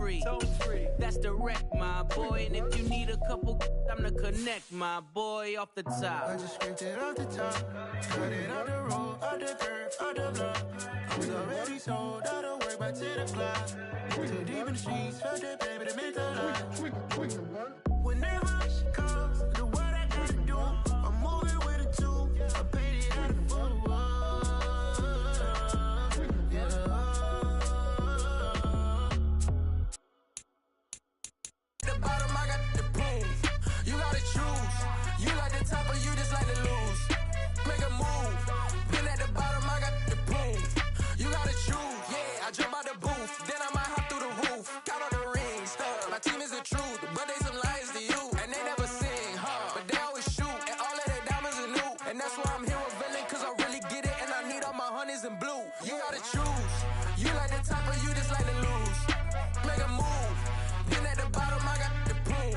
free. That's the wreck, my boy. And if you need a couple, I'm the connect, my boy, off the top. I just scraped it off the top. Cut it on the road, on the curve, on the block. I was already sold, out of work by 10 o'clock. Too deep in the streets, felt that baby, the mental lie. Whenever she calls, do what I gotta do. I'm moving with a two. I paid it out of full. The bottom, I got the boom. You gotta choose. You like the top or you just like to lose. Make a move. Been at the bottom, I got the boom. You gotta choose. Yeah, I jump out the booth. Then I might hop through the roof. Count on the rings. My team is the truth, but they some liars to you. And they never sing, but they always shoot. And all of their diamonds are new. And that's why I'm here with villain, cause I really get it. And I need all my honeys in blue. You gotta choose. You like the top or you just like to lose. Make a move. Been at the bottom, I got the boom.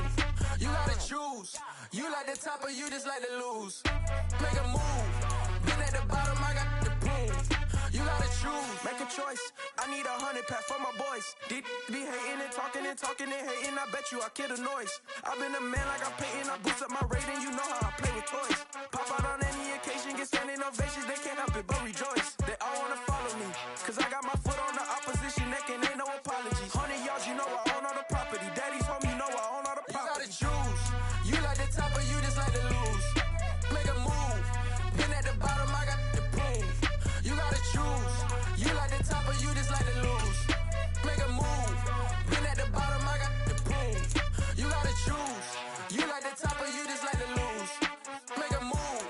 You gotta choose. You like the top or you just like to lose. Make a move. Been at the bottom, I got the boom. You gotta choose. Make a choice. I need 100 pack for my boys. Deep be hating and talking and hating. I bet you I kill the noise. I've been a man like I'm painting. I boost up my rating. You know how I play with toys. Pop out on any occasion, get standing ovations. They can't help it but rejoice. They all wanna follow me, cause I got my foot on the opposition neck and ain't no apologies. 100 yards, you know I own all the property. Daddy's home, you know I own all the property. You gotta choose. You like the top or you just like to lose. Make a move. Been at the bottom, I got the boom. You gotta choose. You like the top or you just like to lose. Make a move. Been at the bottom, I got the boom. You gotta choose. You like the top or you just like to lose. Make a move.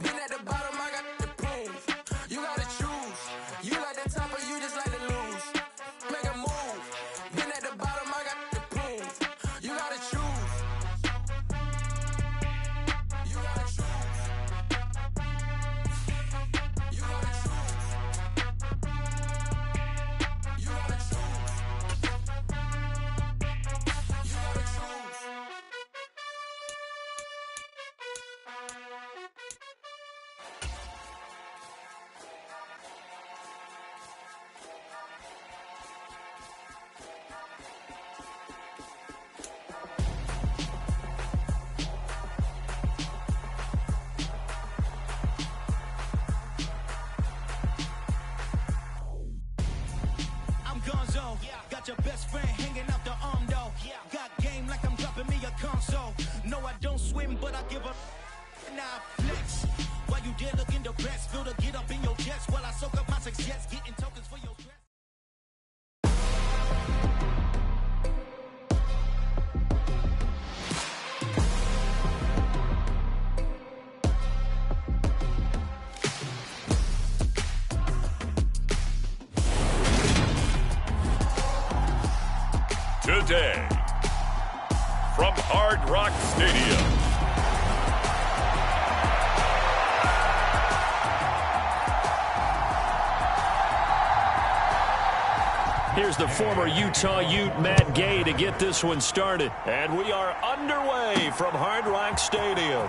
Been at the bottom, I got the boom. You gotta choose. You like the top or you just like to lose. Make a move. Been at the bottom, I got the boom. You gotta choose. You gotta choose. You gotta choose. You gotta choose. You gotta choose. I'm Gonzo, got your best friend hanging out the arm though. Got game like I'm dropping me a console. No, I don't swim, but I give a now flex. While you there looking depressed, feel to get up in your chest while I soak up my success, getting tokens for your stress. Today, from Hard Rock Stadium, here's the former Utah Ute, Matt Gay, to get this one started. And we are underway from Hard Rock Stadium.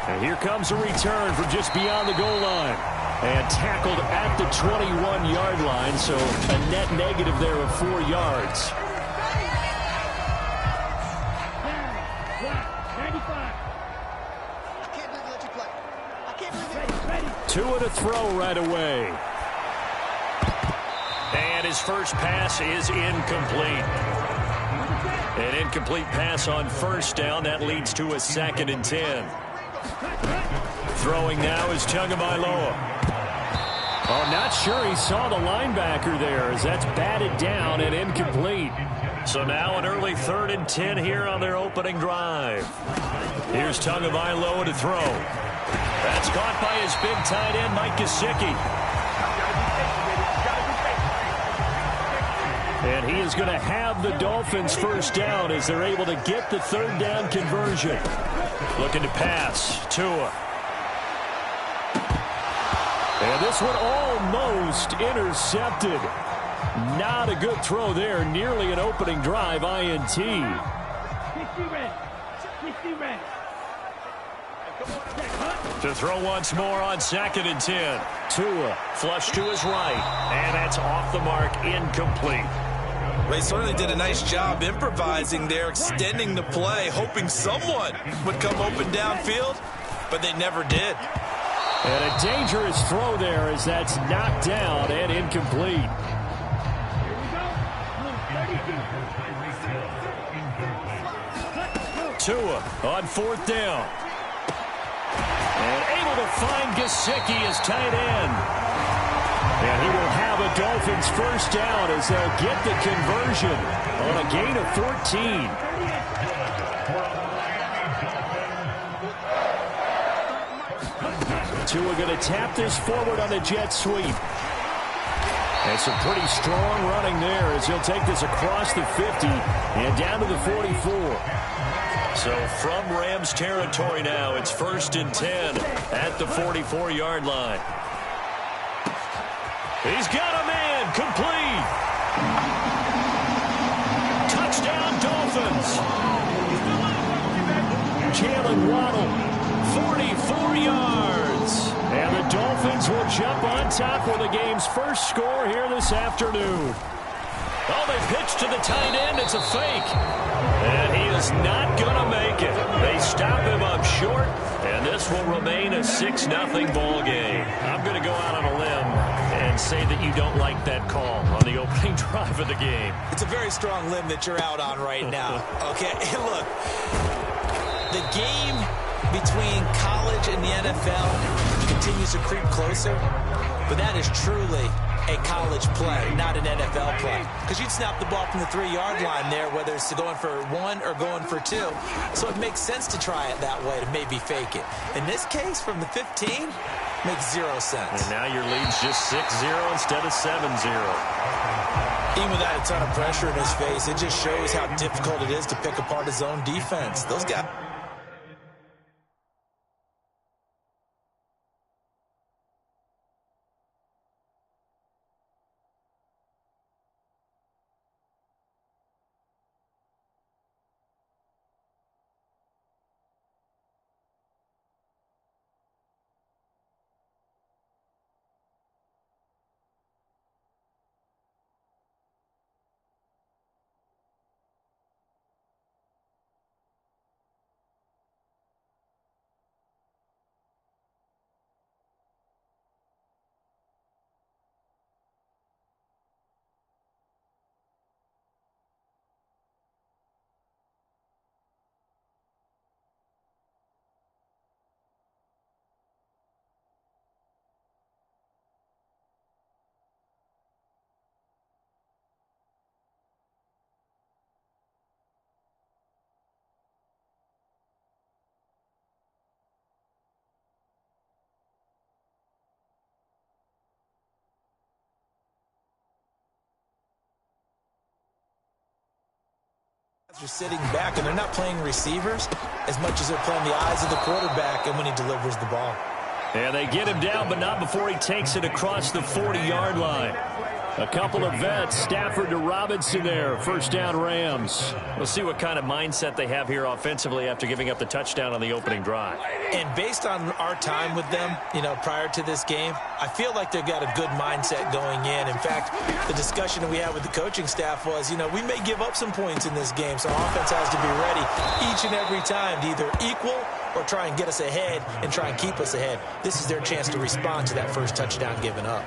And here comes a return from just beyond the goal line. And tackled at the 21-yard line, so a net negative there of 4 yards. Two to throw right away. And his first pass is incomplete. An incomplete pass on first down. That leads to a 2nd and 10. Throwing now is Tagovailoa. Oh, not sure he saw the linebacker there as that's batted down and incomplete. So now an early 3rd and 10 here on their opening drive. Here's Tagovailoa to throw. That's caught by his big tight end, Mike Gesicki. And he is going to have the Dolphins first down as they're able to get the 3rd down conversion. Looking to pass. Tua. And this one almost intercepted. Not a good throw there. Nearly an opening drive INT. To throw once more on 2nd and 10. Tua flush to his right. And that's off the mark, incomplete. They certainly did a nice job improvising there, extending the play, hoping someone would come open downfield, but they never did. And a dangerous throw there as that's knocked down and incomplete. Tua on 4th down. And able to find Gesicki as tight end. And he will have a Dolphins first down as they'll get the conversion on a gain of 14. Tua going to tap this forward on the jet sweep. And some pretty strong running there as he'll take this across the 50 and down to the 44. So from Rams territory now, it's 1st and 10 at the 44-yard line. He's got a man, complete. Touchdown, Dolphins. Jalen Waddle, 44 yards. And the Dolphins will jump on top with the game's first score here this afternoon. Oh, they pitch to the tight end. It's a fake. And he is not going to make it. They stop him up short, and this will remain a 6-0 ball game. I'm going to go out on a limb and say that you don't like that call on the opening drive of the game. It's a very strong limb that you're out on right now. Okay, look, the game between college and the NFL continues to creep closer, but that is truly a college play, not an NFL play. Because you'd snap the ball from the 3-yard line there, whether it's going for 1 or going for 2. So it makes sense to try it that way to maybe fake it. In this case, from the 15, makes 0 sense. And now your lead's just 6-0 instead of 7-0. Even without a ton of pressure in his face, it just shows how difficult it is to pick apart his own defense. Those guys... are sitting back, and they're not playing receivers as much as they're playing the eyes of the quarterback and when he delivers the ball. And they get him down, but not before he takes it across the 40-yard line. A couple of vets, Stafford to Robinson there, first down Rams. We'll see what kind of mindset they have here offensively after giving up the touchdown on the opening drive. And based on our time with them, prior to this game, I feel like they've got a good mindset going in. In fact, the discussion that we had with the coaching staff was, we may give up some points in this game, so our offense has to be ready each and every time to either equal or try and get us ahead and try and keep us ahead. This is their chance to respond to that first touchdown given up.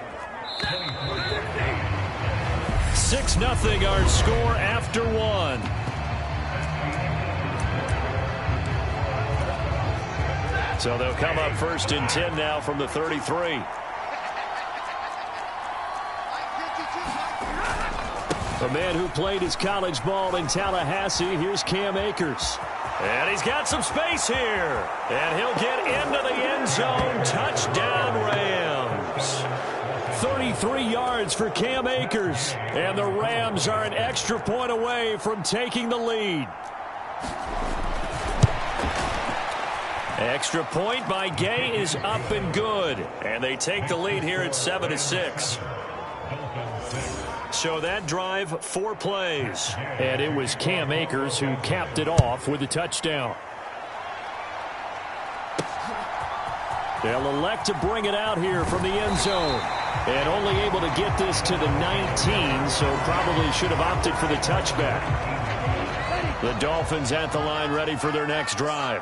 6-0 our score after 1. So they'll come up 1st and 10 now from the 33. A man who played his college ball in Tallahassee, here's Cam Akers. And he's got some space here. And he'll get into the end zone. Touchdown Rams. 33 yards for Cam Akers. And the Rams are an extra point away from taking the lead. Extra point by Gay is up and good. And they take the lead here at 7-6. So that drive, 4 plays. And it was Cam Akers who capped it off with a touchdown. They'll elect to bring it out here from the end zone. And only able to get this to the 19, so probably should have opted for the touchback. The Dolphins at the line ready for their next drive.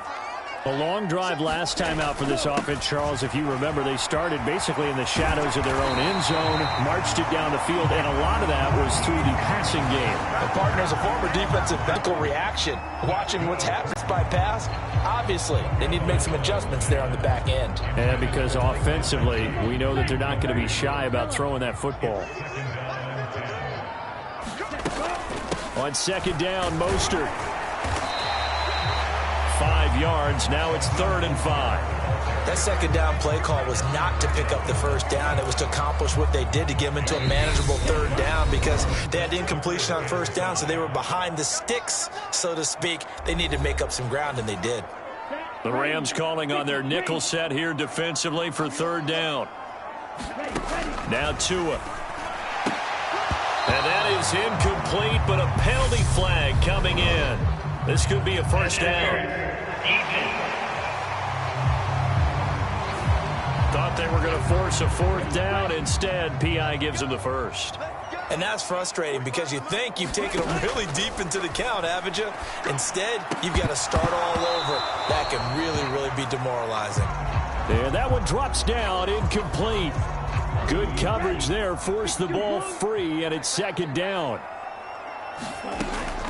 A long drive last time out for this offense, Charles. If you remember, they started basically in the shadows of their own end zone, marched it down the field, and a lot of that was through the passing game. The partner's a former defensive mental reaction. Watching what's happened by pass, obviously, they need to make some adjustments there on the back end. And because offensively, we know that they're not going to be shy about throwing that football. On second down, Mostert. 5 yards. Now it's 3rd and 5. That second down play call was not to pick up the first down. It was to accomplish what they did to get them into a manageable 3rd down because they had incompletion on first down, so they were behind the sticks, so to speak. They needed to make up some ground, and they did. The Rams calling on their nickel set here defensively for 3rd down. Now Tua. And that is incomplete, but a penalty flag coming in. This could be a first down. Thought they were going to force a 4th down. Instead, P.I. gives them the first. And that's frustrating because you think you've taken them really deep into the count, haven't you? Instead, you've got to start all over. That can really, really be demoralizing. And that one drops down, incomplete. Good coverage there, forced the ball free, and it's 2nd down.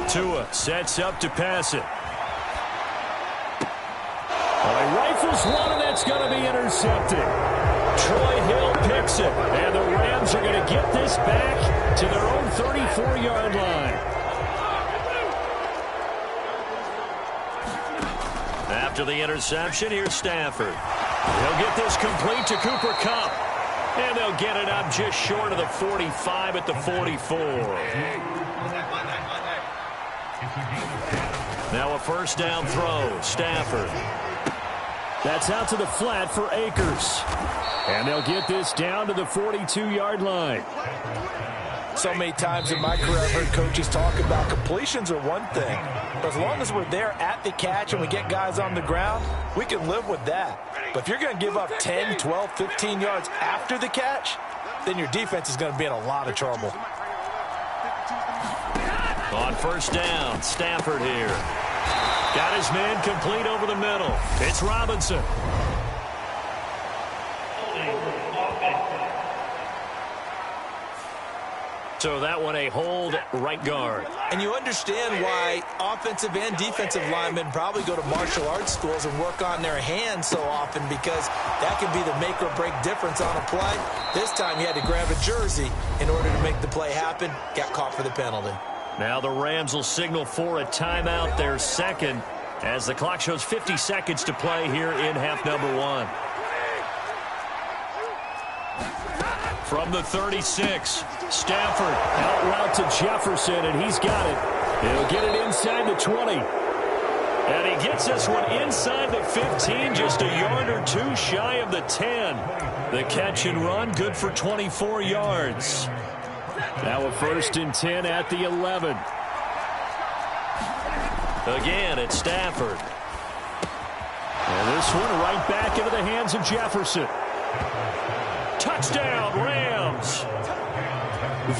Tua sets up to pass it. He rifles one, and that's going to be intercepted. Troy Hill picks it, and the Rams are going to get this back to their own 34-yard line. After the interception, here's Stafford. He'll get this complete to Cooper Kupp, and they'll get it up just short of the 45 at the 44. Now a first down throw. Stafford. That's out to the flat for Akers. And they'll get this down to the 42-yard line. So many times in my career I've heard coaches talk about completions are one thing. But as long as we're there at the catch and we get guys on the ground, we can live with that. But if you're going to give up 10, 12, 15 yards after the catch, then your defense is going to be in a lot of trouble. On first down, Stafford here. Got his man complete over the middle. It's Robinson. So that one a hold, right guard. And you understand why offensive and defensive linemen probably go to martial arts schools and work on their hands so often, because that can be the make or break difference on a play. This time he had to grab a jersey in order to make the play happen. Got caught for the penalty. Now the Rams will signal for a timeout, their second, as the clock shows 50 seconds to play here in half number 1. From the 36, Stafford out route to Jefferson, and he's got it. He'll get it inside the 20. And he gets this one inside the 15, just a yard or two shy of the 10. The catch and run, good for 24 yards. Now a 1st and 10 at the 11. Again, it's Stafford. And this one right back into the hands of Jefferson. Touchdown, Rams.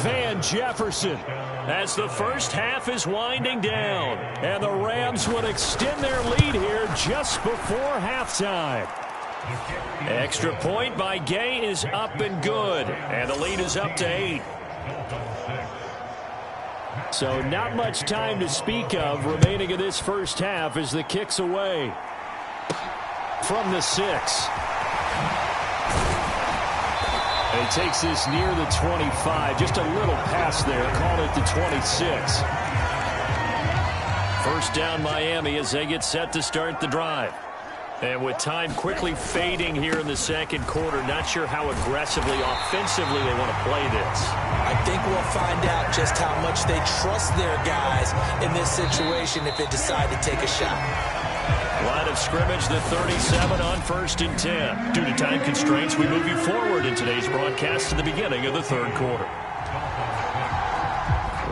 Van Jefferson, as the first half is winding down. And the Rams would extend their lead here just before halftime. Extra point by Gay is up and good. And the lead is up to 8. So not much time to speak of remaining in this first half as the kick's away. From the 6. And he takes this near the 25. Just a little pass there. Called it the 26. First down Miami as they get set to start the drive. And with time quickly fading here in the second quarter, not sure how aggressively, offensively they want to play this. I think we'll find out just how much they trust their guys in this situation if they decide to take a shot. Line of scrimmage, the 37 on 1st and 10. Due to time constraints, we move you forward in today's broadcast to the beginning of the third quarter.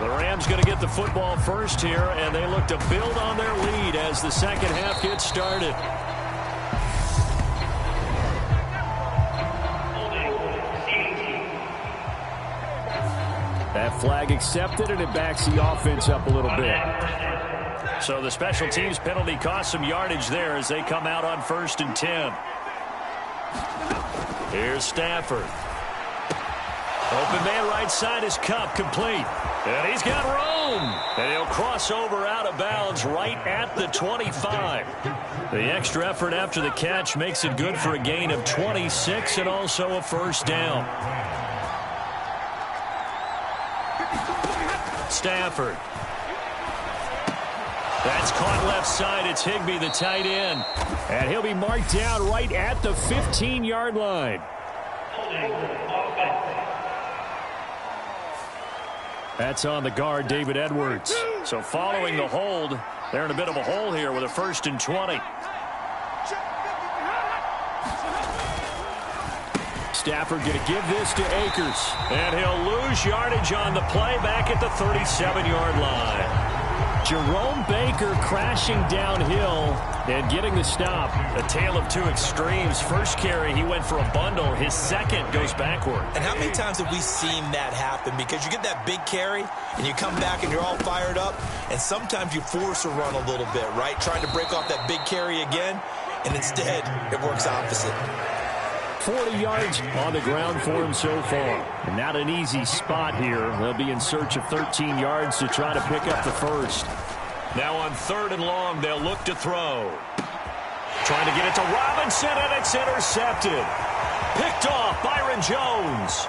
The Rams going to get the football first here, and they look to build on their lead as the second half gets started. That flag accepted, and it backs the offense up a little bit. So the special teams penalty cost some yardage there as they come out on 1st and 10. Here's Stafford. Open man right side is Cup, complete. And he's got room. And he'll cross over out of bounds right at the 25. The extra effort after the catch makes it good for a gain of 26 and also a first down. Stafford. That's caught left side. It's Higbee, the tight end. And he'll be marked down right at the 15-yard line. That's on the guard, David Edwards. So following the hold, they're in a bit of a hole here with a 1st and 20. Stafford going to give this to Akers. And he'll lose yardage on the play back at the 37-yard line. Jerome Baker crashing downhill and getting the stop. A tale of two extremes. First carry, he went for a bundle. His second goes backward. And how many times have we seen that happen? Because you get that big carry, and you come back and you're all fired up, and sometimes you force a run a little bit, right? Trying to break off that big carry again, and instead it works opposite. 40 yards on the ground for him so far. And not an easy spot here. They'll be in search of 13 yards to try to pick up the first. Now on 3rd and long, they'll look to throw. Trying to get it to Robinson, and it's intercepted. Picked off Byron Jones.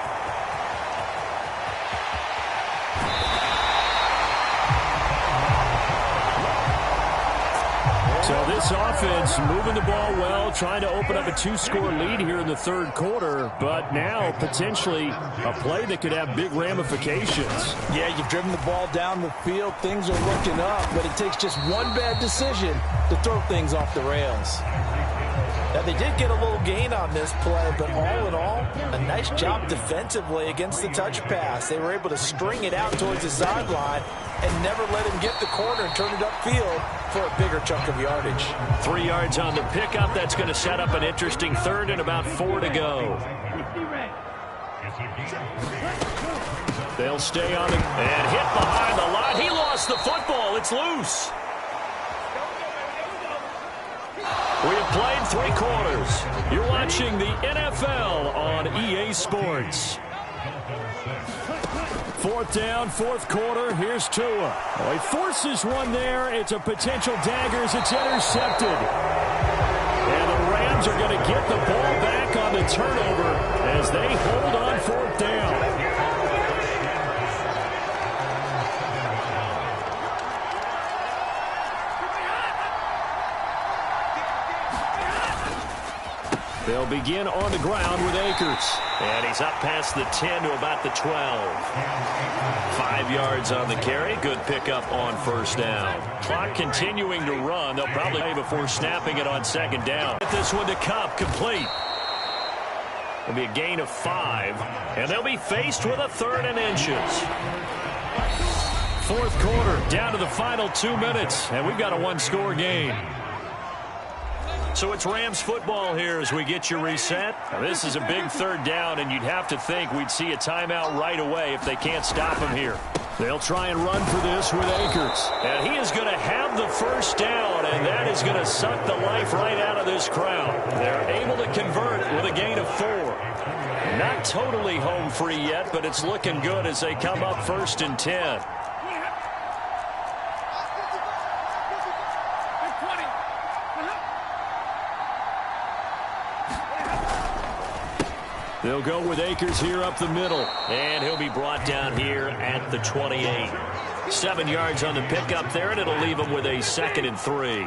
So this offense moving the ball well, trying to open up a 2-score lead here in the 3rd quarter, but now potentially a play that could have big ramifications. Yeah, you've driven the ball down the field. Things are looking up, but it takes just one bad decision to throw things off the rails. Now, they did get a little gain on this play, but all in all, a nice job defensively against the touch pass. They were able to string it out towards the sideline and never let him get the corner and turn it upfield for a bigger chunk of yardage. 3 yards on the pickup. That's going to set up an interesting 3rd and about 4 to go. They'll stay on it and hit behind the line. He lost the football. It's loose. We have played 3 quarters. You're watching the NFL on EA Sports. 4th down, 4th quarter. Here's Tua. Oh, he forces one there. It's a potential daggers. It's intercepted. And the Rams are going to get the ball back on the turnover as they hold on 4th down. They'll begin on the ground with Akers. And he's up past the 10 to about the 12. 5 yards on the carry. Good pickup on 1st down. Clock continuing to run. They'll probably play before snapping it on 2nd down. Get this one to Cup, complete. It'll be a gain of 5. And they'll be faced with a 3rd and inches. 4th quarter, down to the final 2 minutes. And we've got a 1-score game. So it's Rams football here as we get you reset. Now this is a big 3rd down, and you'd have to think we'd see a timeout right away if they can't stop him here. They'll try and run for this with Akers. And he is going to have the 1st down, and that is going to suck the life right out of this crowd. They're able to convert with a gain of 4. Not totally home free yet, but it's looking good as they come up 1st and 10. They'll go with Akers here up the middle. And he'll be brought down here at the 28. 7 yards on the pickup there, and it'll leave him with a 2nd and 3.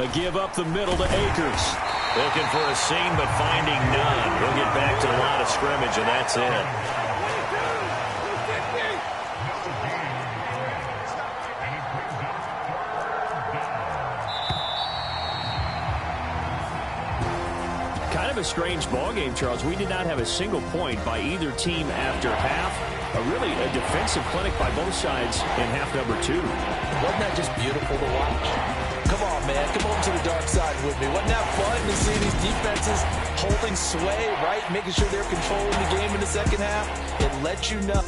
A give up the middle to Akers. Looking for a seam, but finding none. He'll get back to the line of scrimmage, and that's it. Kind of a strange ball game, Charles. We did not have a single point by either team after half. a defensive clinic by both sides in half number 2. Wasn't that just beautiful to watch? Come on, man. Come over to the dark side with me. Wasn't that fun to see these defenses holding sway, right? Making sure they're controlling the game in the second half. It lets you know.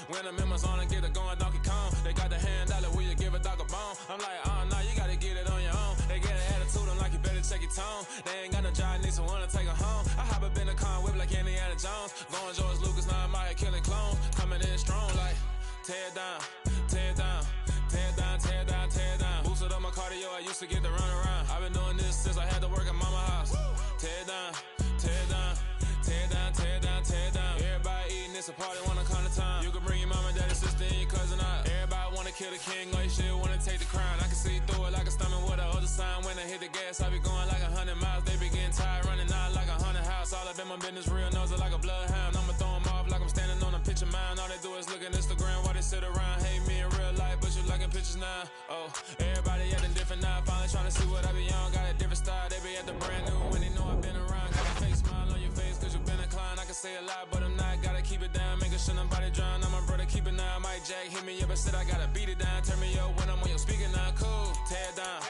When the members on and get it going, Donkey Kong. They got the hand dollar, will you give a dog a bone? I'm like, oh no, you gotta get it on your own. They get an attitude, I'm like, you better check your tone. They ain't got no job, need someone to take her home. I hop up in the car, whip like Indiana Jones. Going George Lucas, now I'm out here killing clones. Coming in strong, like, tear down, tear down, tear down, tear down, tear down. Boosted up my cardio, I used to get to run around. I've been doing this since I had to work at mama house. Tear down, tear down, tear down, tear down, tear down. Everybody eating, it's a party, wanna come to time. You can bring your mama, daddy, sister, and your cousin out. Everybody wanna kill the king, or you shit wanna take the crown. I can see through it like a stomach with a other sign. When I hit the gas, I be going like 100 miles. They be getting tired, running out like 100 house. All up in my business, real nose like a bloodhound. I'ma throw them off like I'm standing on a picture mound. All they do is look at Instagram while they sit around. Hate me in real life, but you liking pictures now. Oh, everybody acting different now. Finally trying to see what I be on. Got a different style, they be at the brand new when they know I've been around. Got a fake smile on your face, cause you been inclined. I can say a lot, but I'm not. Gotta keep it down, making sure nobody drown. I'm a brother, keep it now. Mike Jack hit me up and said I gotta beat it down. Turn me up when I'm on your speaker now. Cool, tear down,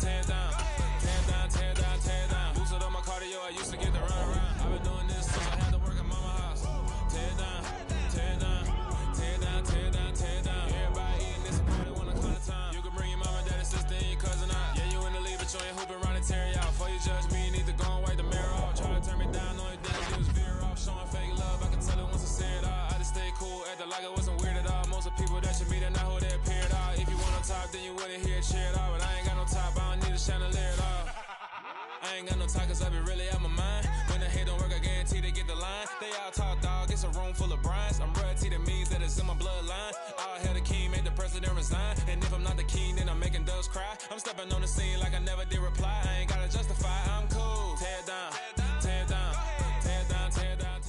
tear down, tear down, tear down, tear down. Boosted up my cardio, I used to get to run around. I've been doing this since I had to work at mama house. Tear down, tear down, tear down, tear down, tear down. Everybody eating this, a party when I come to time. You can bring your mama, daddy, sister, and your cousin out. Yeah, you in the lead, but you ain't hooping around and tearing out. Before you judge me, you need to go and wipe the mirror off. Try to turn me down, no, you didn't do is veer off. Showing fake love, I can tell it once I say it all. I just stay cool, acting like it wasn't weird at all. Most of the people that you meet are not who they appear at all. If you want on top, then you wouldn't hear it cheer at all. But I ain't got no top, I don't need a chandelier at all. I ain't got no talk, cause I be really out my mind. When the hate don't work, I guarantee they get the line. They all talk, dog, it's a room full of brinds. I'm royalty, that means that it's in my bloodline. All hell the king, made the president resign. And if I'm not the king, then I'm making doves cry. I'm stepping on the scene like I never did reply. I ain't gotta justify, I'm cool. Tear down, tear down, tear down, tear down, tear down.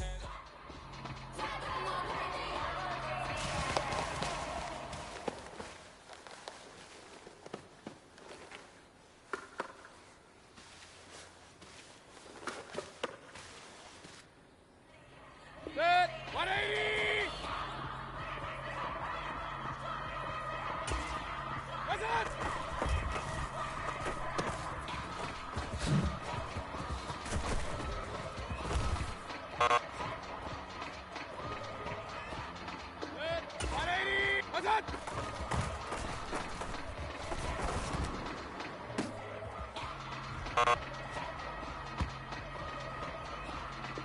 Set, 180! What's that? Set, 180! What's that?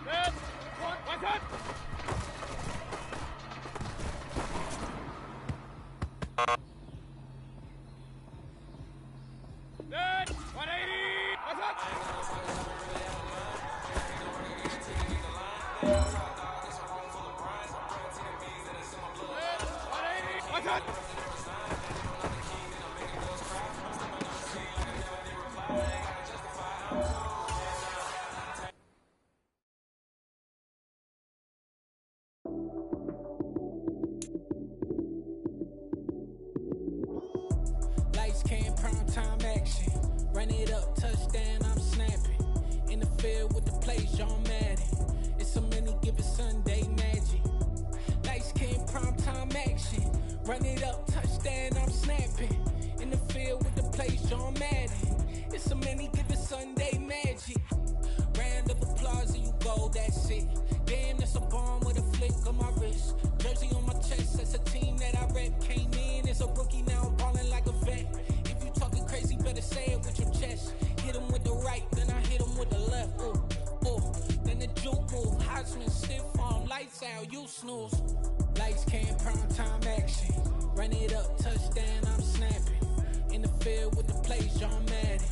Set, what's that? Set, 180! What's that? What's that? Lights came, prime time action. Run it up, touchdown, I'm snapping. In the field with the plays, John Madden. It's so many given Sunday magic. Lights came, prime time action. Run it up, touchdown, I'm snapping. In the field with the plays, John Madden. It's so many given Sunday magic. Round of applause and you go, that's it. Damn, that's a bomb with a flick on my wrist. Jersey on my chest, that's a team that I rep. Came in as a rookie, now I'm balling like a vet. If you talking crazy, better say it with your chest. Hit him with the right, then I hit him with the left. Ooh, ooh, then the juke move. Heisman stiff arm, lights out, you snooze. Lights came, prime time action. Run it up, touchdown, I'm snapping. In the field with the plays, John Madden.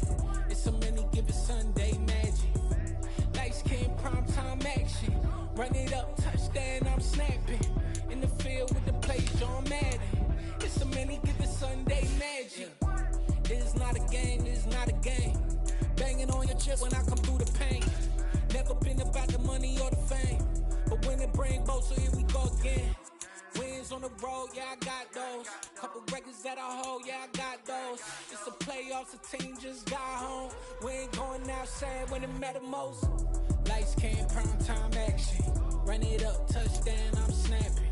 It's so many given Sunday magic. Lights came, prime time action. Run it up, touchdown, I'm snapping. In the field with the plays, John Madden. It's so many given Sunday magic. It is not a game, it is not a game. Banging on your chip when I come through the paint. never been about the money or the fame. But when it bring both, so here we go again. Wins on the road, yeah, I got those. Couple records that I hold, yeah, I got those. It's the playoffs, the team just got home. We ain't going outside when it matter most. Lights came, prime time action. Run it up, touchdown, I'm snapping.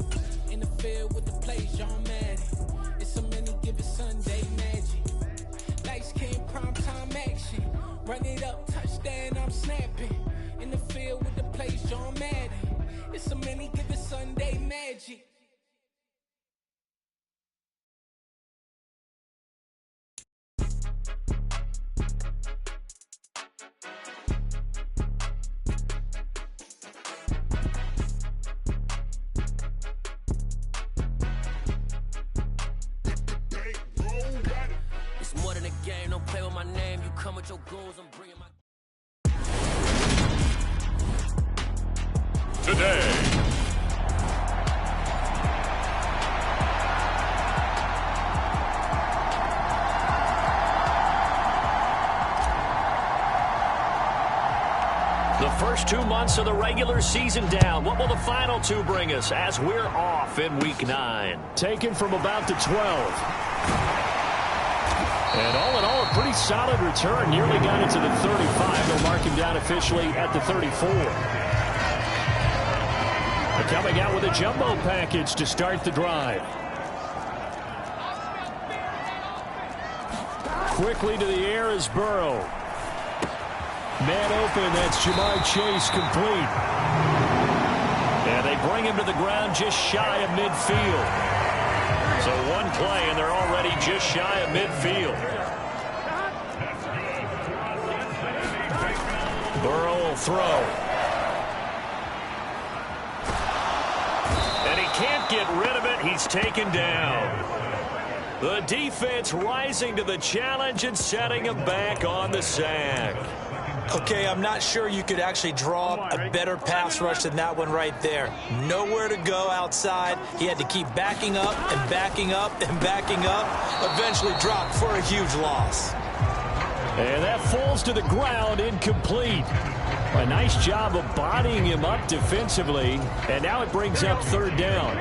In the field with the plays, John Madden. It's so many, give it Sunday magic. Lights came, prime time action. Run it up, touchdown, I'm snapping. In the field with the plays, John Madden. It's so many, give it Sunday magic. It's more than a game, don't play with my name. You come with your goals, I'm bringing my... Today, the first 2 months of the regular season down. What will the final two bring us as we're off in Week 9? Taken from about the 12. And all in all, a pretty solid return. Nearly got it to the 35. They'll mark him down officially at the 34. They're coming out with a jumbo package to start the drive. Quickly to the air is Burrow. Man open, that's Jamar Chase complete. And they bring him to the ground just shy of midfield. So one play, and they're already just shy of midfield. Burrow will throw. And he can't get rid of it. He's taken down. The defense rising to the challenge and setting him back on the sack. Okay, I'm not sure you could actually draw a better pass rush than that one right there. Nowhere to go outside. He had to keep backing up and backing up and backing up. Eventually dropped for a huge loss. And that falls to the ground, incomplete. A nice job of bodying him up defensively. And now it brings up third down.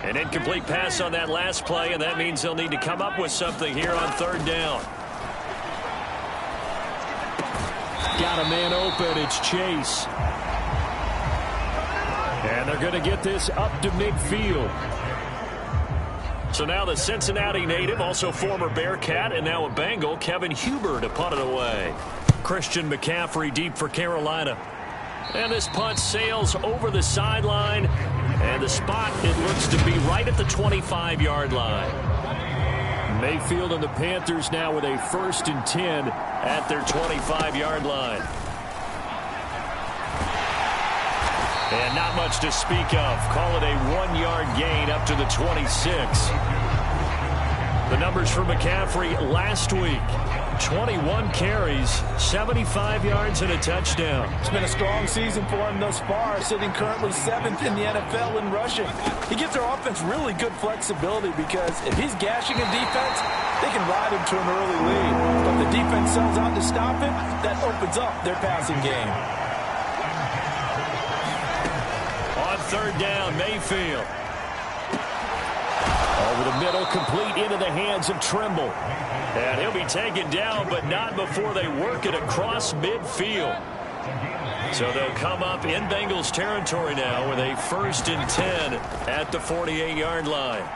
An incomplete pass on that last play, and that means they'll need to come up with something here on third down. Got a man open. It's Chase. And they're going to get this up to midfield. So now the Cincinnati native, also former Bearcat, and now a Bengal, Kevin Huber, to punt it away. Christian McCaffrey deep for Carolina. And this punt sails over the sideline. And the spot, it looks to be right at the 25-yard line. Mayfield and the Panthers now with a 1st and 10 at their 25-yard line. And not much to speak of. Call it a 1-yard gain up to the 26. The numbers for McCaffrey last week. 21 carries, 75 yards, and a touchdown. It's been a strong season for him thus far, sitting currently 7th in the NFL in rushing. He gives their offense really good flexibility because if he's gashing a defense, they can ride him to an early lead. But if the defense sells out to stop him, that opens up their passing game. On third down, Mayfield. Over the middle, complete into the hands of Trimble. And he'll be taken down, but not before they work it across midfield. So they'll come up in Bengals territory now with a 1st and 10 at the 48-yard line.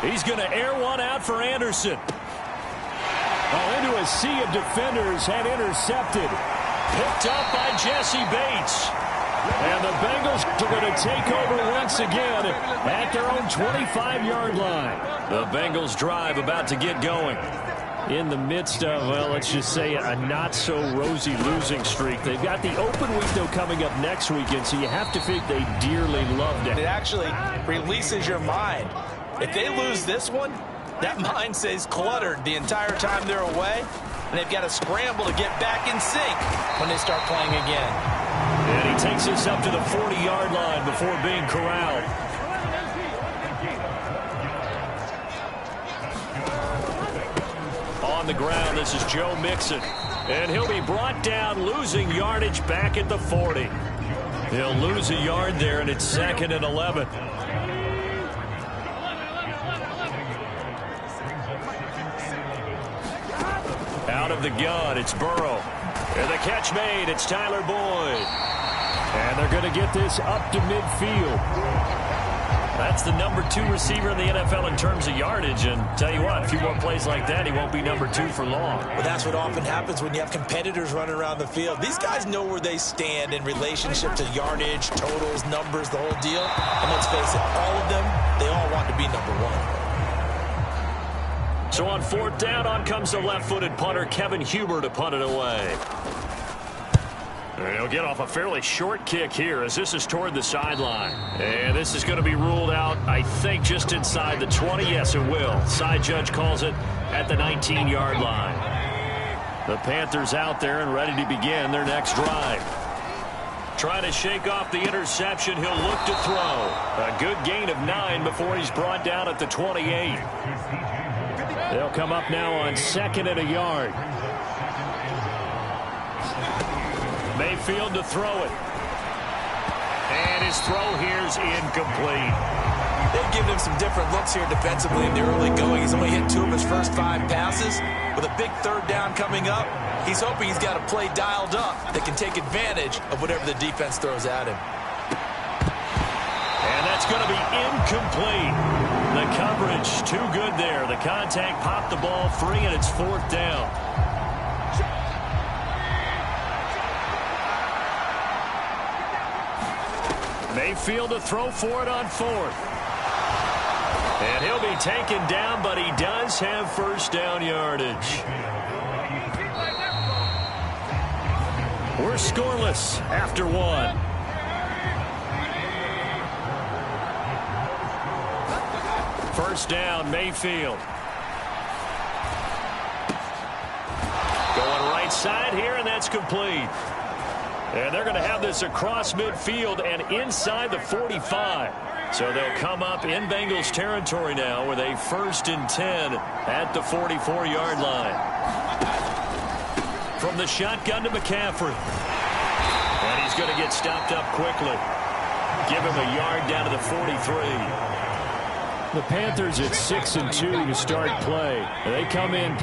He's going to air one out for Anderson. Oh, into a sea of defenders and intercepted. Picked up by Jesse Bates. And the Bengals are going to take over once again at their own 25-yard line. The Bengals drive about to get going. In the midst of, well, let's just say a not-so-rosy losing streak. They've got the open week, though, coming up next weekend, so you have to think they dearly loved it. It actually releases your mind. If they lose this one, that mind stays cluttered the entire time they're away, and they've got to scramble to get back in sync when they start playing again. And he takes us up to the 40-yard line before being corralled. On the ground, this is Joe Mixon. And he'll be brought down, losing yardage back at the 40. He'll lose a yard there, and it's 2nd and 11. Out of the gun, it's Burrow. And the catch made, it's Tyler Boyd. And they're going to get this up to midfield. That's the number 2 receiver in the NFL in terms of yardage. And tell you what, a few more plays like that, he won't be number 2 for long. Well, that's what often happens when you have competitors running around the field. These guys know where they stand in relationship to yardage, totals, numbers, the whole deal. And let's face it, all of them, they all want to be number 1. So on 4th down, on comes the left-footed punter, Kevin Huber, to punt it away. And he'll get off a fairly short kick here as this is toward the sideline. And this is going to be ruled out, I think, just inside the 20. Yes, it will. Side judge calls it at the 19-yard line. The Panthers out there and ready to begin their next drive. Trying to shake off the interception. He'll look to throw. A good gain of 9 before he's brought down at the 28. They'll come up now on 2nd and a yard. Mayfield to throw it. And his throw here's incomplete. They've given him some different looks here defensively in the early going. He's only hit 2 of his first 5 passes. With a big 3rd down coming up, he's hoping he's got a play dialed up that can take advantage of whatever the defense throws at him. And that's going to be incomplete. The coverage too good there. The contact popped the ball free, and it's 4th down. Mayfield to throw for it on 4th. And he'll be taken down, but he does have 1st down yardage. We're scoreless after 1. First down, Mayfield. Going right side here, and that's complete. And they're going to have this across midfield and inside the 45. So they'll come up in Bengals territory now with a 1st and 10 at the 44-yard line. From the shotgun to McCaffrey. And he's going to get stopped up quickly. Give him a yard down to the 43. The Panthers at 6 and 2 to start play. They come in.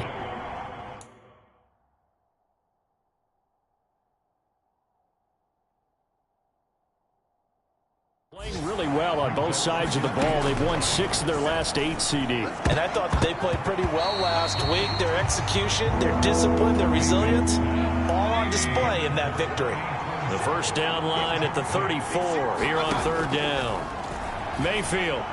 Playing really well on both sides of the ball. They've won 6 of their last 8, CD. And I thought that they played pretty well last week. Their execution, their discipline, their resilience, all on display in that victory. The first down line at the 34 here on 3rd down. Mayfield.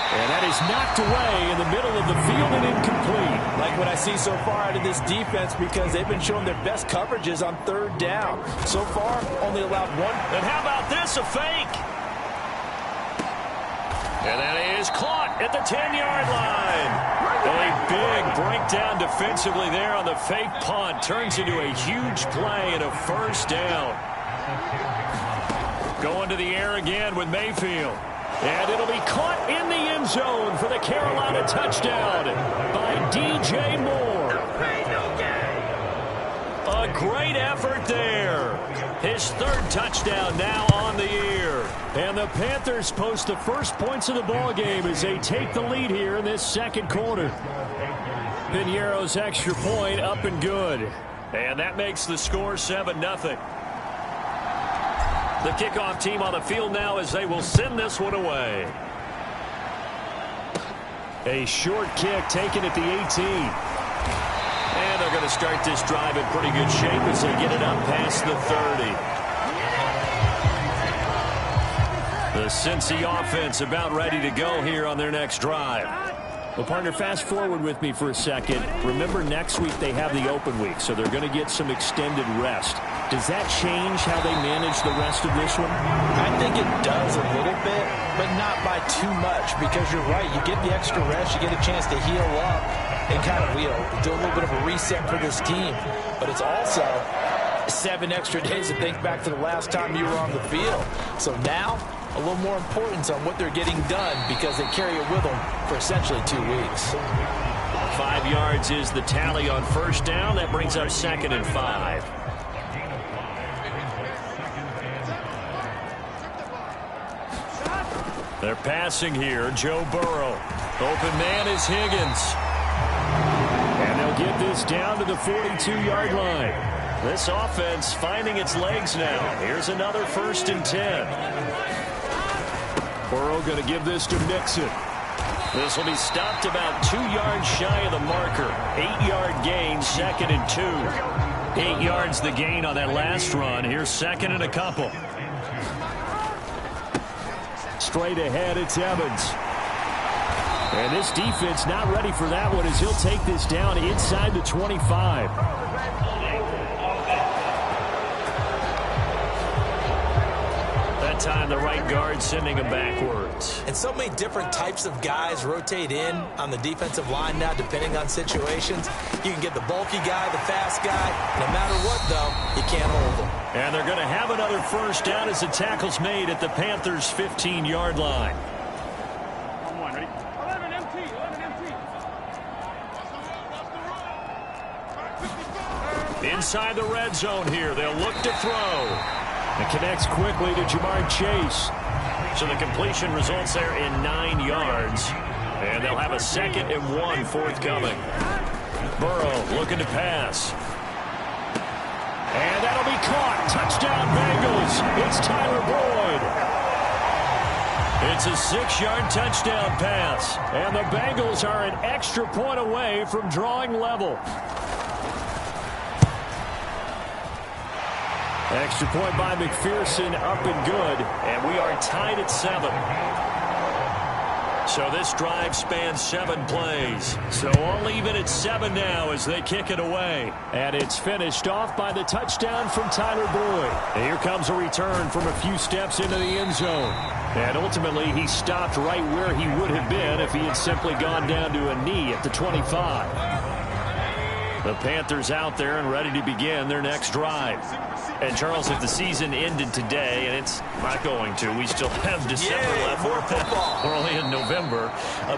And that is knocked away in the middle of the field and incomplete. Like what I see so far out of this defense, because they've been showing their best coverages on 3rd down. So far, only allowed 1. And how about this, a fake? And that is caught at the 10-yard line. A big breakdown defensively there on the fake punt. Turns into a huge play and a 1st down. Going to the air again with Mayfield. And it'll be caught in the end zone for the Carolina touchdown by DJ Moore. A great effort there. His 3rd touchdown now on the year. And the Panthers post the first points of the ball game as they take the lead here in this 2nd quarter. Piñeiro's extra point up and good. And that makes the score 7-0. The kickoff team on the field now as they will send this one away. A short kick taken at the 18. And they're going to start this drive in pretty good shape as they get it up past the 30. The Cincy offense about ready to go here on their next drive. Well, partner, fast forward with me for a second. Remember, next week they have the open week, so they're going to get some extended rest. Does that change how they manage the rest of this one? I think it does a little bit, but not by too much, because you're right. You get the extra rest. You get a chance to heal up and kind of, do a little bit of a reset for this team. But it's also 7 extra days to think back to the last time you were on the field. So now, a little more importance on what they're getting done because they carry it with them for essentially 2 weeks. 5 yards is the tally on first down. That brings up 2nd and 5. They're passing here. Joe Burrow. Open man is Higgins. And they'll get this down to the 42-yard line. This offense finding its legs now. Here's another 1st and 10. Burrow going to give this to Mixon. This will be stopped about 2 yards shy of the marker. 8-yard gain, 2nd and 2. 8 yards the gain on that last run. Here's 2nd and a couple. Straight ahead, it's Evans. And this defense not ready for that one as he'll take this down inside the 25. That time the right guard sending him backwards. And so many different types of guys rotate in on the defensive line now depending on situations. You can get the bulky guy, the fast guy. No matter what, though, you can't hold them. And they're going to have another 1st down as the tackle's made at the Panthers' 15-yard line. Inside the red zone here. They'll look to throw. It connects quickly to Jamar Chase. So the completion results there in 9 yards. And they'll have a 2nd and 1 forthcoming. Burrow looking to pass. And that'll be caught. Touchdown Bengals. It's Tyler Boyd. It's a 6-yard touchdown pass. And the Bengals are an extra point away from drawing level. Extra point by McPherson, up and good. And we are tied at 7. So this drive spans 7 plays. So all even at 7 now as they kick it away. And it's finished off by the touchdown from Tyler Boyd. And here comes a return from a few steps into the end zone. And ultimately he stopped right where he would have been if he had simply gone down to a knee at the 25. The Panthers out there and ready to begin their next drive. And, Charles, if the season ended today, and it's not going to, we still have December left. More football. We're only in November.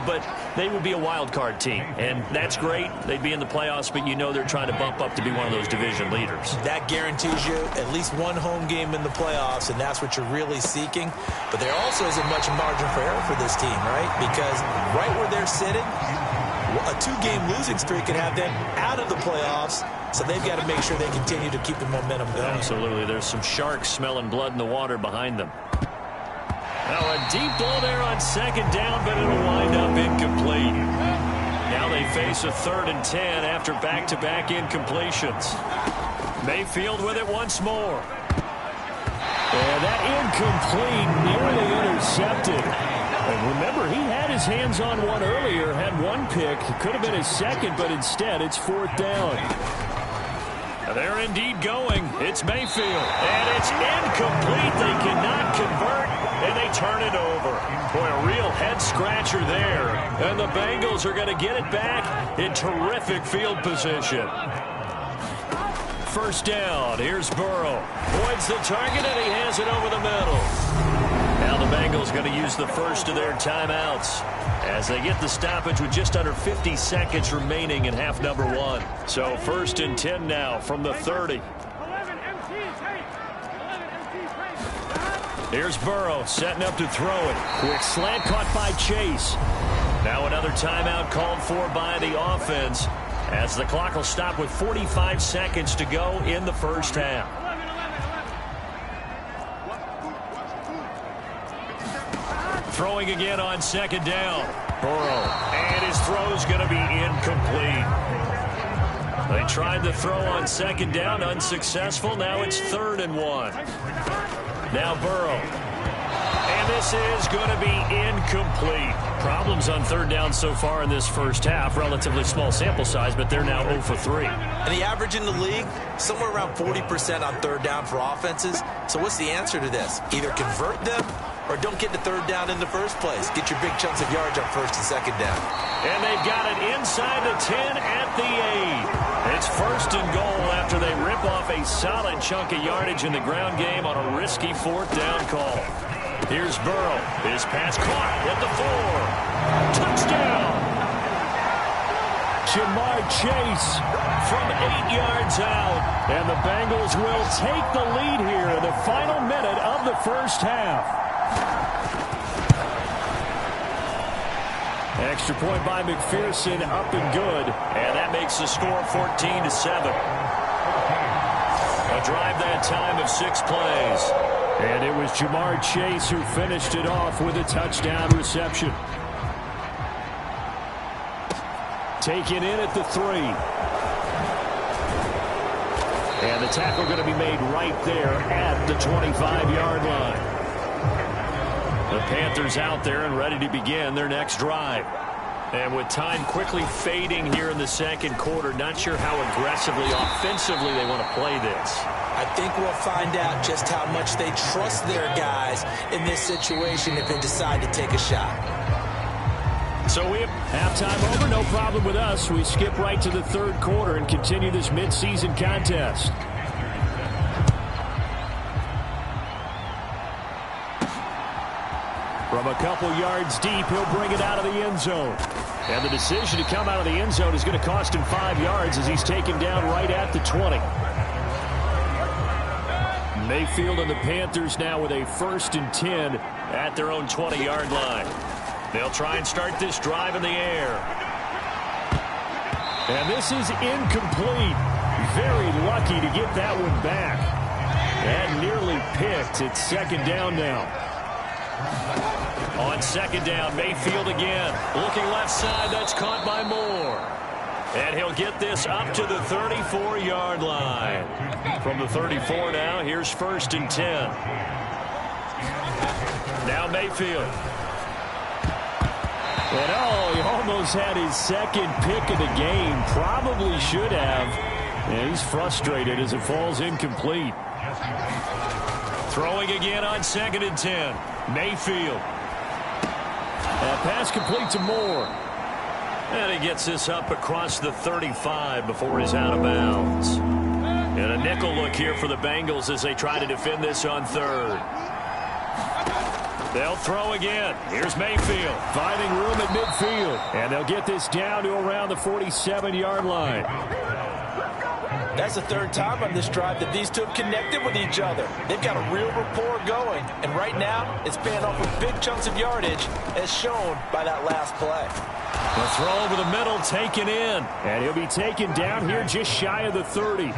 But they would be a wild card team. And that's great. They'd be in the playoffs, but you know they're trying to bump up to be one of those division leaders. That guarantees you at least one home game in the playoffs, and that's what you're really seeking. But there also isn't much margin for error for this team, right? Because right where they're sitting, a 2-game losing streak could have them out of the playoffs, so they've got to make sure they continue to keep the momentum going. Absolutely. There's some sharks smelling blood in the water behind them. Now a deep ball there on 2nd down, but it'll wind up incomplete. Now they face a 3rd and 10 after back-to-back incompletions. Mayfield with it once more. And that incomplete nearly intercepted. And remember, he had his hands on one earlier, had one pick. It could have been his 2nd, but instead it's 4th down. They're indeed going. It's Mayfield. And it's incomplete. They cannot convert, and they turn it over. Boy, a real head-scratcher there. And the Bengals are going to get it back in terrific field position. 1st down. Here's Burrow. Boyd's the target, and he has it over the middle. Now the Bengals going to use the first of their timeouts as they get the stoppage with just under 50 seconds remaining in half number 1. So 1st and 10 now from the 30. Here's Burrow setting up to throw it. Quick slant caught by Chase. Now another timeout called for by the offense as the clock will stop with 45 seconds to go in the first half. Throwing again on 2nd down. Burrow. And his throw's going to be incomplete. They tried the throw on 2nd down. Unsuccessful. Now it's 3rd and 1. Now Burrow. And this is going to be incomplete. Problems on 3rd down so far in this first half. Relatively small sample size, but they're now 0 for 3. And the average in the league, somewhere around 40% on 3rd down for offenses. So what's the answer to this? Either convert them or don't get to 3rd down in the first place. Get your big chunks of yards on 1st and 2nd down. And they've got it inside the 10 at the 8. It's 1st and goal after they rip off a solid chunk of yardage in the ground game on a risky 4th down call. Here's Burrow. His pass caught at the 4. Touchdown! Jamar Chase from 8 yards out. And the Bengals will take the lead here in the final minute of the first half. Extra point by McPherson, up and good. And that makes the score 14-7. A drive that time of 6 plays. And it was Jamar Chase who finished it off with a touchdown reception. Taken in at the 3. And the tackle going to be made right there at the 25-yard line. The Panthers out there and ready to begin their next drive. And with time quickly fading here in the second quarter, not sure how aggressively, offensively they want to play this. I think we'll find out just how much they trust their guys in this situation if they decide to take a shot. So we have halftime over, no problem with us. We skip right to the third quarter and continue this midseason contest. From a couple yards deep, he'll bring it out of the end zone. And the decision to come out of the end zone is going to cost him 5 yards as he's taken down right at the 20. Mayfield and the Panthers now with a 1st and 10 at their own 20-yard line. They'll try and start this drive in the air. And this is incomplete. Very lucky to get that one back. And nearly picked. It's 2nd down now. On 2nd down, Mayfield again. Looking left side, that's caught by Moore. And he'll get this up to the 34-yard line. From the 34 now, here's 1st and 10. Now Mayfield. And he almost had his 2nd pick of the game. Probably should have. And he's frustrated as it falls incomplete. Throwing again on 2nd and 10. Mayfield. And pass complete to Moore. And he gets this up across the 35 before he's out of bounds. And a nickel look here for the Bengals as they try to defend this on 3rd. They'll throw again. Here's Mayfield. Finding room at midfield. And they'll get this down to around the 47-yard line. That's the 3rd time on this drive that these two have connected with each other. They've got a real rapport going. And right now, it's paying off with big chunks of yardage, as shown by that last play. The throw over the middle taken in. And he'll be taken down here just shy of the 30.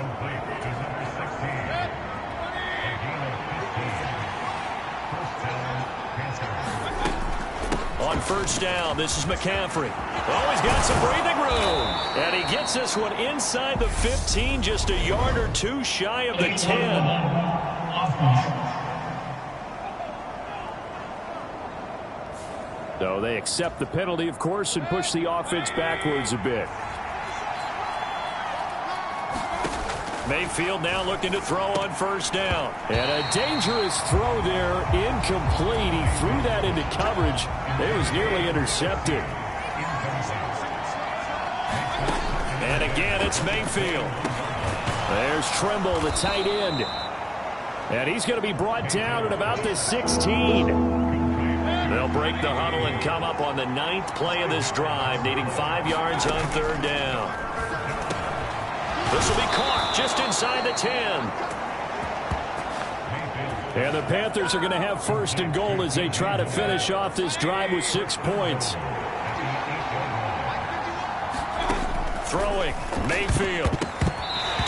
On 1st down, this is McCaffrey. Oh, he's got some breathing room. And he gets this one inside the 15, just a yard or 2 shy of the 10. So they accept the penalty, of course, and push the offense backwards a bit. Mayfield now looking to throw on 1st down. And a dangerous throw there, incomplete. He threw that into coverage. It was nearly intercepted. And again, it's Mayfield. There's Trimble, the tight end. And he's going to be brought down at about the 16. They'll break the huddle and come up on the 9th play of this drive, needing 5 yards on 3rd down. This will be caught just inside the 10. And the Panthers are going to have 1st and goal as they try to finish off this drive with 6 points. Throwing, Mayfield.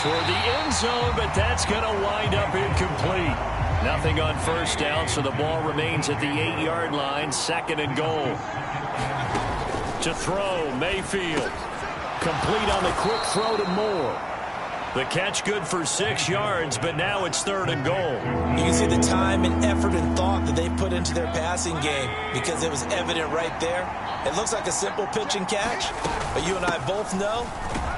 Toward the end zone, but that's going to wind up incomplete. Nothing on 1st down, so the ball remains at the 8-yard line, 2nd and goal. To throw, Mayfield. Complete on the quick throw to Moore. The catch good for 6 yards, but now it's 3rd and goal. You can see the time and effort and thought that they put into their passing game because it was evident right there. It looks like a simple pitch and catch, but you and I both know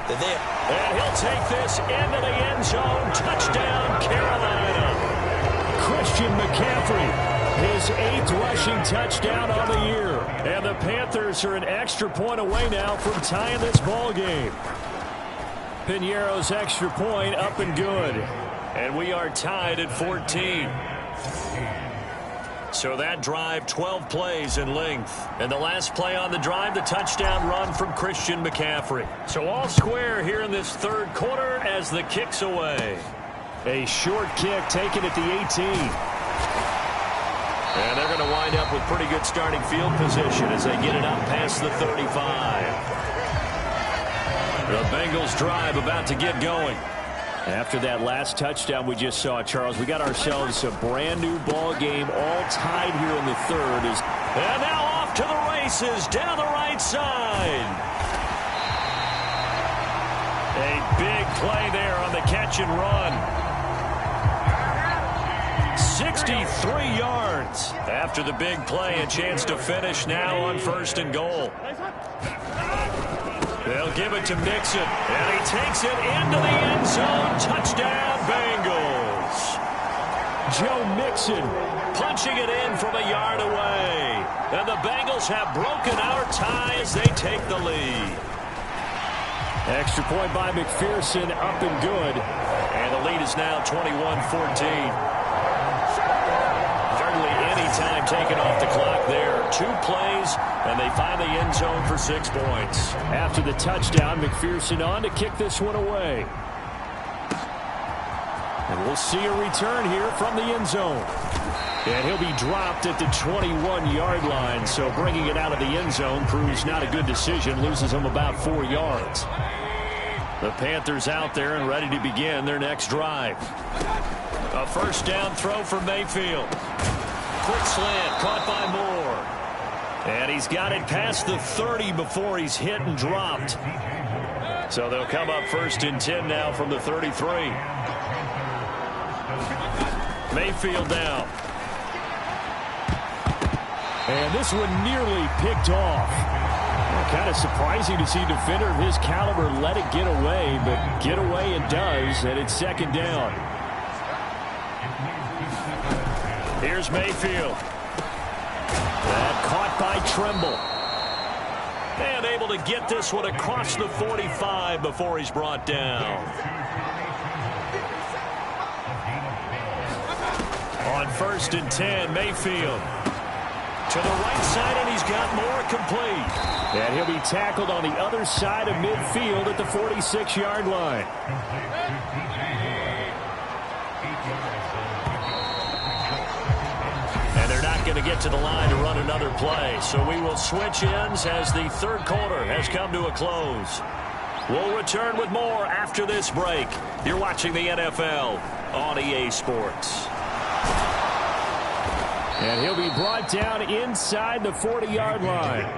that they have... And he'll take this into the end zone. Touchdown, Carolina. Christian McCaffrey, his 8th rushing touchdown on the year. And the Panthers are an extra point away now from tying this ball game. Piñeiro's extra point up and good. And we are tied at 14. So that drive, 12 plays in length. And the last play on the drive, the touchdown run from Christian McCaffrey. So all square here in this third quarter as the kick's away. A short kick taken at the 18. And they're going to wind up with pretty good starting field position as they get it up past the 35. The Bengals drive about to get going. After that last touchdown we just saw, Charles, we got ourselves a brand new ball game, all tied here in the third. And now off to the races down the right side. A big play there on the catch and run. 63 yards. After the big play, a chance to finish now on 1st and goal. They'll give it to Mixon, and he takes it into the end zone. Touchdown, Bengals. Joe Mixon punching it in from a yard away. And the Bengals have broken our tie as they take the lead. Extra point by McPherson, up and good. And the lead is now 21-14. Hardly any time taken off the clock there. 2 plays, and they find the end zone for 6 points. After the touchdown, McPherson on to kick this one away. And we'll see a return here from the end zone. And he'll be dropped at the 21-yard line, so bringing it out of the end zone proves not a good decision, loses him about 4 yards. The Panthers out there and ready to begin their next drive. A first down throw for Mayfield. Quick slant, caught by Moore. And he's got it past the 30 before he's hit and dropped. So they'll come up 1st and 10 now from the 33. Mayfield down. And this one nearly picked off. Kind of surprising to see a defender of his caliber let it get away, but get away it does, and it's 2nd down. Here's Mayfield. That caught by Tremble. And able to get this one across the 45 before he's brought down. On 1st and 10, Mayfield. To the right side, and he's got Moore complete. And he'll be tackled on the other side of midfield at the 46-yard line. And they're not going to get to the line to run another play. So we will switch ends as the third quarter has come to a close. We'll return with more after this break. You're watching the NFL on EA Sports. And he'll be brought down inside the 40-yard line.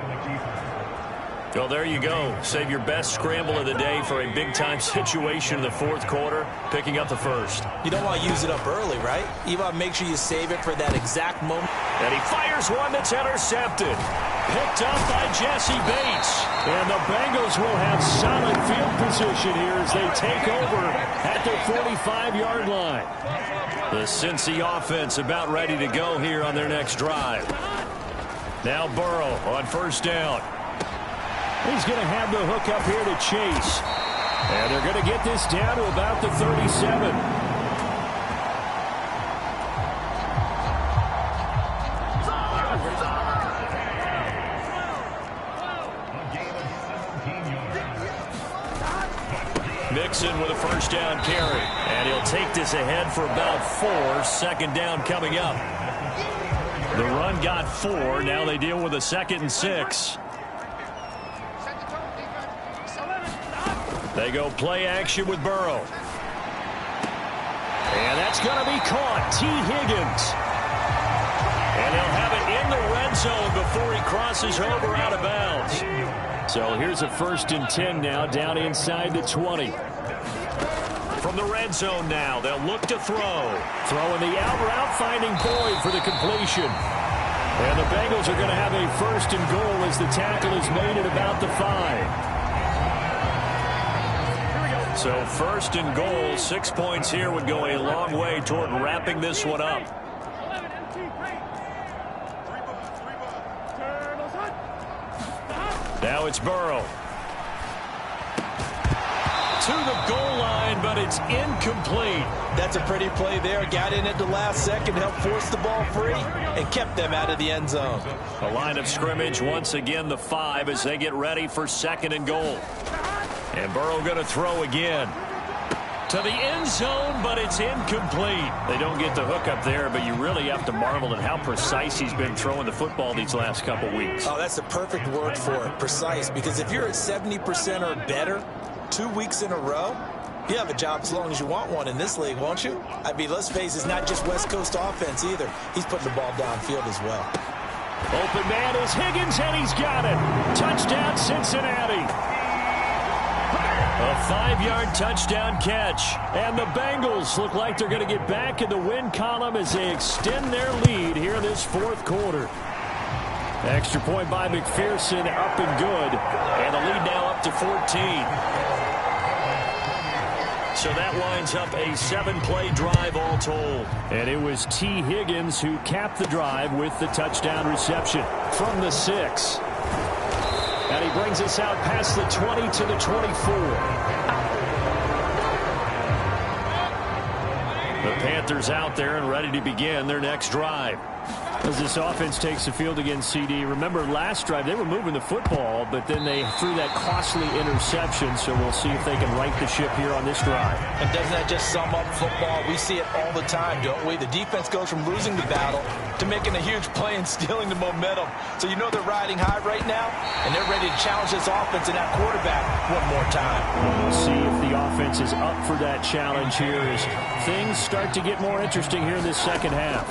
Well, there you go. Save your best scramble of the day for a big-time situation in the fourth quarter, picking up the first. You don't want to use it up early, right? You want to make sure you save it for that exact moment. And he fires one that's intercepted. Picked up by Jesse Bates. And the Bengals will have solid field position here as they take over at their 45-yard line. The Cincy offense about ready to go here on their next drive. Now Burrow on 1st down. He's going to have the hook up here to Chase. And they're going to get this down to about the 37. Mixon with a first down carry. And he'll take this ahead for about 4. 2nd down coming up. The run got 4. Now they deal with a 2nd and 6. They go play action with Burrow. And that's going to be caught. T. Higgins. And he'll have it in the red zone before he crosses over out of bounds. So here's a 1st and 10 now down inside the 20. From the red zone now, they'll look to throw. Throwing the out route, finding Boyd for the completion. And the Bengals are going to have a 1st and goal as the tackle is made at about the 5. So 1st and goal, 6 points here would go a long way toward wrapping this one up. Now it's Burrow. to the goal line, but it's incomplete. That's a pretty play there. Got in at the last second, helped force the ball free, and kept them out of the end zone. A line of scrimmage, once again the 5 as they get ready for 2nd and goal. And Burrow going to throw again. To the end zone, but it's incomplete. They don't get the hook up there, but you really have to marvel at how precise he's been throwing the football these last couple weeks. Oh, that's the perfect word for it, precise, because if you're at 70% or better 2 weeks in a row, you have a job as long as you want one in this league, won't you? I mean, let's face it, it's not just West Coast offense either. He's putting the ball downfield as well. Open man is Higgins, and he's got it. Touchdown, Cincinnati. A 5-yard touchdown catch. And the Bengals look like they're going to get back in the win column as they extend their lead here this 4th quarter. Extra point by McPherson, up and good. And the lead now up to 14. So that winds up a 7-play drive all told. And it was T. Higgins who capped the drive with the touchdown reception from the 6. And he brings us out past the 20 to the 24. The Panthers out there and ready to begin their next drive. As this offense takes the field against CD, remember last drive they were moving the football, but then they threw that costly interception, so we'll see if they can right the ship here on this drive. And doesn't that just sum up football? We see it all the time, don't we? The defense goes from losing the battle to making a huge play and stealing the momentum. So you know they're riding high right now, and they're ready to challenge this offense and that quarterback one more time. We'll see if the offense is up for that challenge here as things start to get more interesting here in this second half.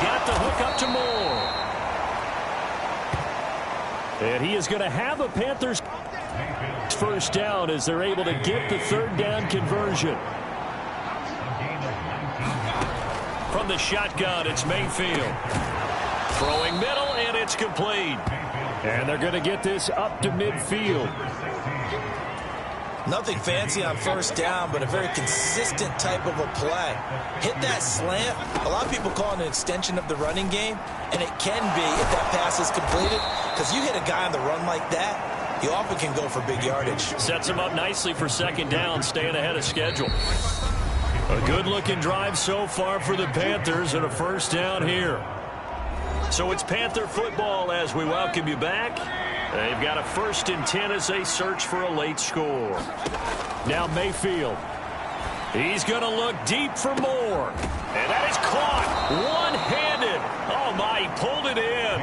Got the hook up to Moore. And he is going to have a Panthers first down as they're able to get the 3rd down conversion. From the shotgun, it's Mayfield. Throwing middle, and it's complete. And they're going to get this up to midfield. Nothing fancy on 1st down, but a very consistent type of a play. Hit that slant. A lot of people call it an extension of the running game, and it can be if that pass is completed, because you hit a guy on the run like that, you often can go for big yardage. Sets him up nicely for 2nd down, staying ahead of schedule. A good-looking drive so far for the Panthers and a 1st down here. So it's Panther football as we welcome you back. They've got a 1st and 10 as they search for a late score. Now Mayfield. He's going to look deep for Moore. And that is caught one-handed. Oh, my, he pulled it in.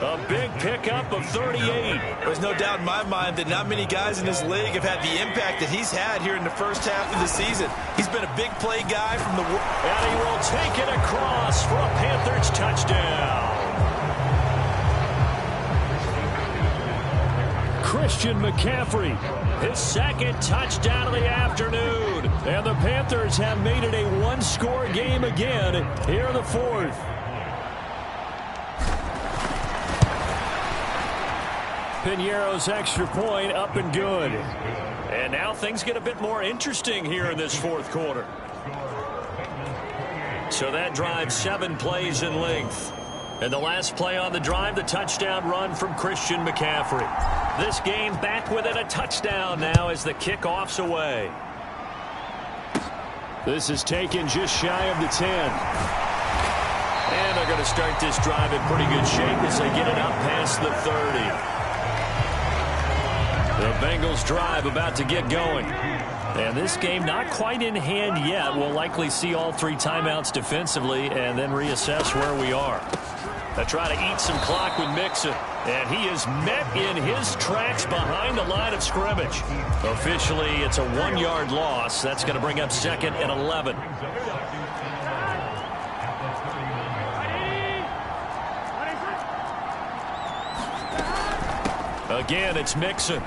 A big pickup of 38. There's no doubt in my mind that not many guys in this league have had the impact that he's had here in the first half of the season. He's been a big play guy from the... And he will take it across for a Panthers touchdown. Christian McCaffrey, his 2nd touchdown of the afternoon. And the Panthers have made it a 1-score game again here in the 4th. Piñeiro's extra point up and good. And now things get a bit more interesting here in this 4th quarter. So that drive 7 plays in length. And the last play on the drive, the touchdown run from Christian McCaffrey. This game back within a touchdown now as the kickoff's away. This is taken just shy of the 10. And they're going to start this drive in pretty good shape as they get it up past the 30. The Bengals drive about to get going. And this game not quite in hand yet. We'll likely see all 3 timeouts defensively and then reassess where we are. They try to eat some clock with Mixon. And he is met in his tracks behind the line of scrimmage. Officially, it's a 1-yard loss. That's going to bring up 2nd and 11. Again, it's Mixon.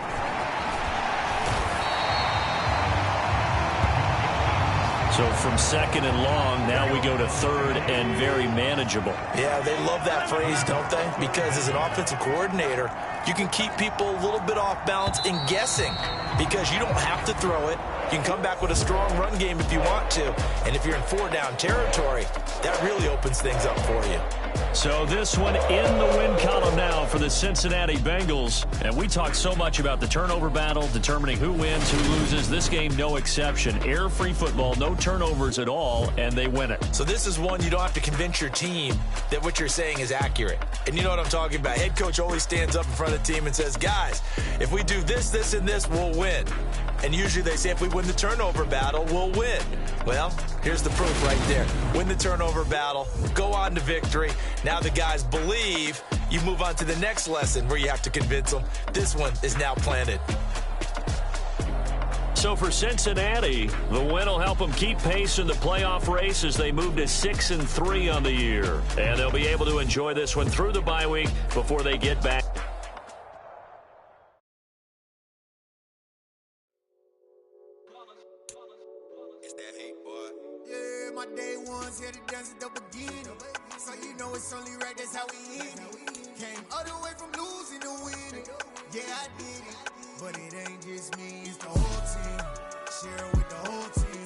So from 2nd and long, now we go to 3rd and very manageable. Yeah, they love that phrase, don't they? Because as an offensive coordinator, you can keep people a little bit off balance and guessing because you don't have to throw it. You can come back with a strong run game if you want to. And if you're in 4-down territory, that really opens things up for you. So this one in the win column now for the Cincinnati Bengals. And we talked so much about the turnover battle, determining who wins, who loses. This game, no exception. Air-free football, no turnovers at all, and they win it. So this is one you don't have to convince your team that what you're saying is accurate. And you know what I'm talking about. Head coach always stands up in front of the team and says, guys, if we do this, this, and this, we'll win. And usually they say if we win the turnover battle, we'll win. Well, here's the proof right there. Win the turnover battle, go on to victory. Now the guys believe. You move on to the next lesson where you have to convince them. This one is now planted. So for Cincinnati, the win will help them keep pace in the playoff race as they move to 6-3 on the year. And they'll be able to enjoy this one through the bye week before they get back. It's that hate, boy. Yeah, my day ones here to dance at the beginning. So you know it's only right, that's how we end it. Came all the way from losing to winning. Yeah, I did it. But it ain't just me, it's the whole team. Share it with the whole team.